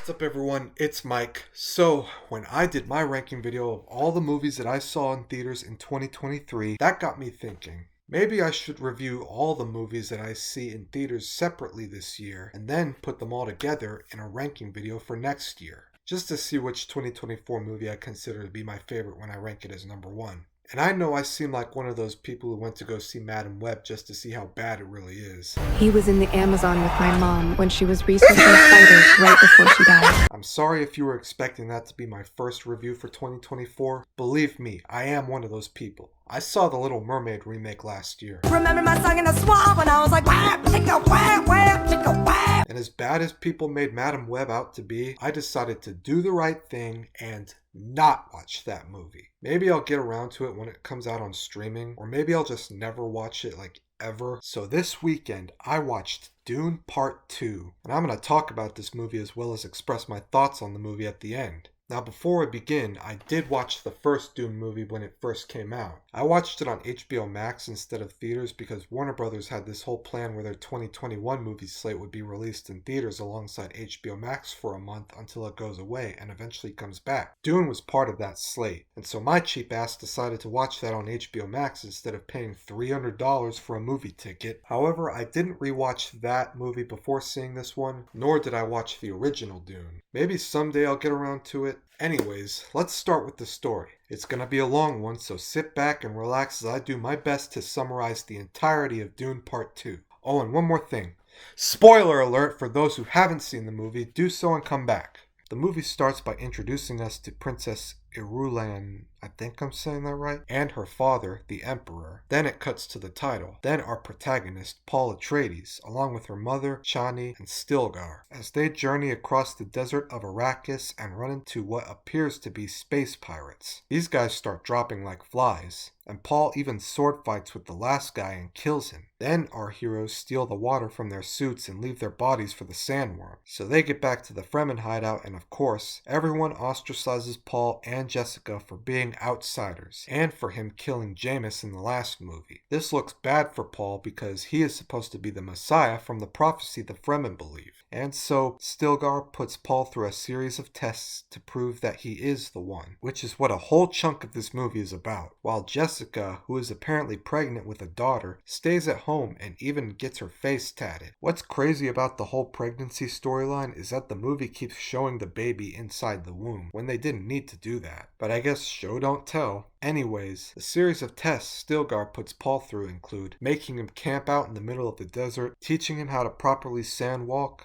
What's up everyone, it's Mike. So, when I did my ranking video of all the movies that I saw in theaters in 2023, that got me thinking. Maybe I should review all the movies that I see in theaters separately this year, and then put them all together in a ranking video for next year, just to see which 2024 movie I consider to be my favorite when I rank it as number one. And I know I seem like one of those people who went to go see Madam Web just to see how bad it really is. He was in the Amazon with my mom when she was researching spiders right before she died. I'm sorry if you were expecting that to be my first review for 2024. Believe me, I am one of those people. I saw the Little Mermaid remake last year. Remember my song in the swamp when I was like, whap, chicka, whap, whap, chicka, whap. And as bad as people made Madam Web out to be, I decided to do the right thing and not watch that movie. Maybe I'll get around to it when it comes out on streaming, or maybe I'll just never watch it ever. So this weekend, I watched Dune Part 2, and I'm going to talk about this movie as well as express my thoughts on the movie at the end. Now before I begin, I did watch the first Dune movie when it first came out. I watched it on HBO Max instead of theaters because Warner Brothers had this whole plan where their 2021 movie slate would be released in theaters alongside HBO Max for a month until it goes away and eventually comes back. Dune was part of that slate, and so my cheap ass decided to watch that on HBO Max instead of paying $300 for a movie ticket. However, I didn't rewatch that movie before seeing this one, nor did I watch the original Dune. Maybe someday I'll get around to it. Anyways, let's start with the story. It's gonna be a long one, so sit back and relax as I do my best to summarize the entirety of Dune Part 2. Oh, and one more thing. Spoiler alert for those who haven't seen the movie, do so and come back. The movie starts by introducing us to Princess Irulan, I think I'm saying that right, and her father, the Emperor. Then it cuts to the title. Then our protagonist, Paul Atreides, along with her mother, Chani, and Stilgar, as they journey across the desert of Arrakis and run into what appears to be space pirates. These guys start dropping like flies, and Paul even sword fights with the last guy and kills him. Then our heroes steal the water from their suits and leave their bodies for the sandworm. So they get back to the Fremen hideout, and of course, everyone ostracizes Paul and Jessica for being outsiders, and for him killing Jameis in the last movie. This looks bad for Paul because he is supposed to be the Messiah from the prophecy the Fremen believe. And so Stilgar puts Paul through a series of tests to prove that he is the one, which is what a whole chunk of this movie is about. While Jessica, who is apparently pregnant with a daughter, stays at home and even gets her face tatted. What's crazy about the whole pregnancy storyline is that the movie keeps showing the baby inside the womb when they didn't need to do that. But I guess show don't tell. Anyways, the series of tests Stilgar puts Paul through include making him camp out in the middle of the desert, teaching him how to properly sandwalk,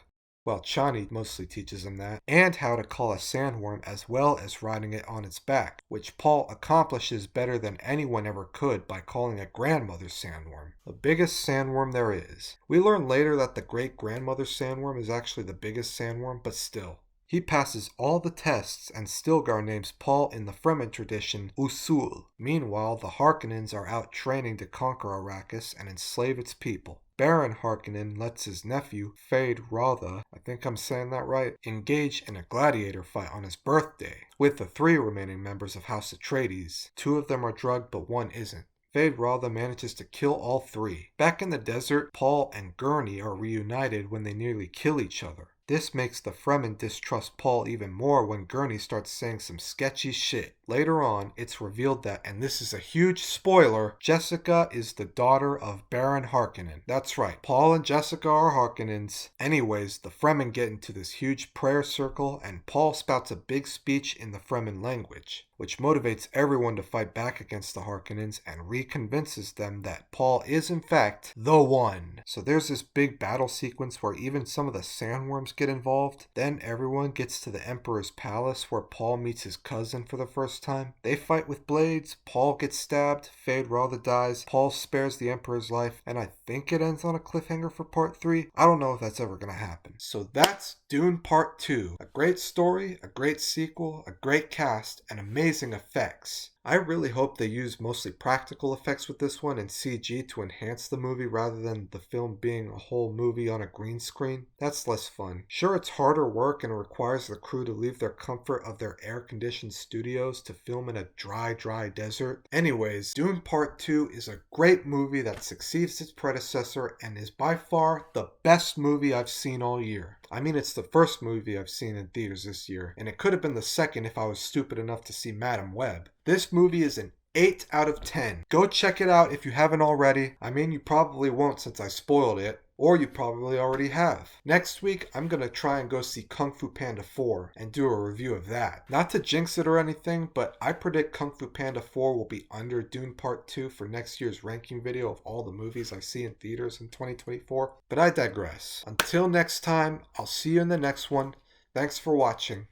well, Chani mostly teaches him that, and how to call a sandworm as well as riding it on its back, which Paul accomplishes better than anyone ever could by calling a grandmother sandworm, the biggest sandworm there is. We learn later that the great-grandmother sandworm is actually the biggest sandworm, but still. He passes all the tests, and Stilgar names Paul in the Fremen tradition Usul. Meanwhile, the Harkonnens are out training to conquer Arrakis and enslave its people. Baron Harkonnen lets his nephew, Feyd Rautha, I think I'm saying that right, engage in a gladiator fight on his birthday, with the 3 remaining members of House Atreides. 2 of them are drugged, but 1 isn't. Feyd Rautha manages to kill all 3. Back in the desert, Paul and Gurney are reunited when they nearly kill each other. This makes the Fremen distrust Paul even more when Gurney starts saying some sketchy shit. Later on, it's revealed that, and this is a huge spoiler, Jessica is the daughter of Baron Harkonnen. That's right, Paul and Jessica are Harkonnens. Anyways, the Fremen get into this huge prayer circle, and Paul spouts a big speech in the Fremen language, which motivates everyone to fight back against the Harkonnens and reconvinces them that Paul is in fact the one. So there's this big battle sequence where even some of the sandworms get involved. Then everyone gets to the Emperor's palace where Paul meets his cousin for the first time. They fight with blades, Paul gets stabbed, Feyd Rautha dies, Paul spares the Emperor's life, and I think it ends on a cliffhanger for part 3. I don't know if that's ever gonna happen. So that's Dune Part 2. A great story, a great sequel, a great cast, and amazing effects. I really hope they use mostly practical effects with this one and CG to enhance the movie rather than the film being a whole movie on a green screen. That's less fun. Sure, it's harder work and requires the crew to leave their comfort of their air-conditioned studios to film in a dry desert. Anyways, Dune Part 2 is a great movie that succeeds its predecessor and is by far the best movie I've seen all year. I mean, it's the first movie I've seen in theaters this year, and it could have been the second if I was stupid enough to see Madam Web. This movie is an 8 out of 10. Go check it out if you haven't already. I mean, you probably won't since I spoiled it. Or you probably already have. Next week, I'm going to try and go see Kung Fu Panda 4 and do a review of that. Not to jinx it or anything, but I predict Kung Fu Panda 4 will be under Dune Part 2 for next year's ranking video of all the movies I see in theaters in 2024. But I digress. Until next time, I'll see you in the next one. Thanks for watching.